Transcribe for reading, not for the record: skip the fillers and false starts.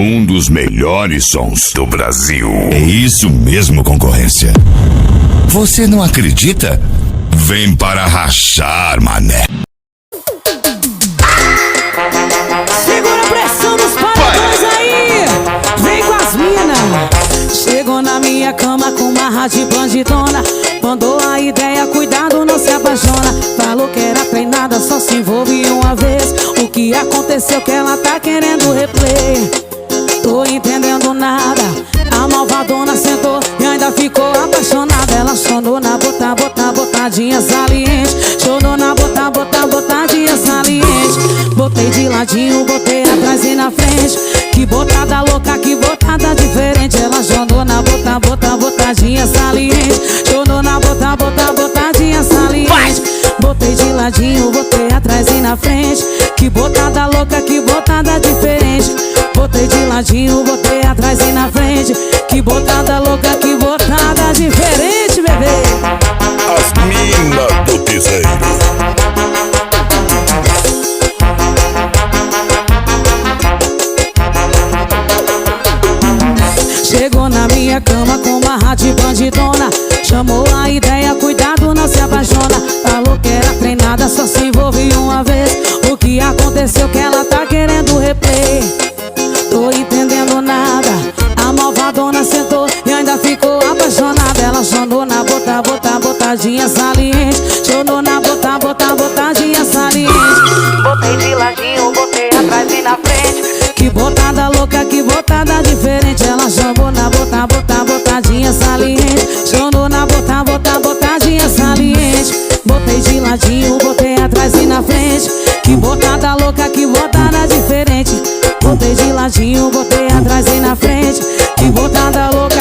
Um dos melhores sons do Brasil. É isso mesmo, concorrência. Você não acredita? Vem para rachar, mané. Segura a pressão dos paredões aí. Vem com as minas. Chegou na minha cama com uma rádio bandidona. Mandou a ideia, cuidado, não se apaixona. Falou que era treinada, só se envolve uma vez. O que aconteceu que ela tá querendo replay? Tô entendendo nada. A malvadona sentou e ainda ficou apaixonada. Ela chonou na botadinha saliente. Chonou na botadinha saliente. Botei de ladinho, botei atrás e na frente. Que botada louca, que botada diferente. Ela chonou na botadinha saliente. Chonou na botadinha saliente. Botei de ladinho, botei atrás e na frente. Que botada louca, que botada diferente. Botei de ladinho, botei atrás e na frente. Que botada louca, que botada diferente, bebê. As minas do piseiro. Chegou na minha cama com uma rádio bandidona. Chamou a ideia, cuidado, não se apaixona. Falou que era treinada, só se envolve uma vez. O que aconteceu que ela tá querendo replay? Tô entendendo nada. A malvadona sentou e ainda ficou apaixonada. Ela chonou na botadinha saliente. Chonou na botadinha saliente. Botei de ladinho, botei atrás e na frente. Que botada louca, que botada diferente. Ela chamou na botadinha saliente. Chonou na botadinha saliente. Botei de ladinho, botei atrás e na frente. Que botada louca, que botada diferente. Botei de ladinho, botei atrás e na frente. Que botada louca,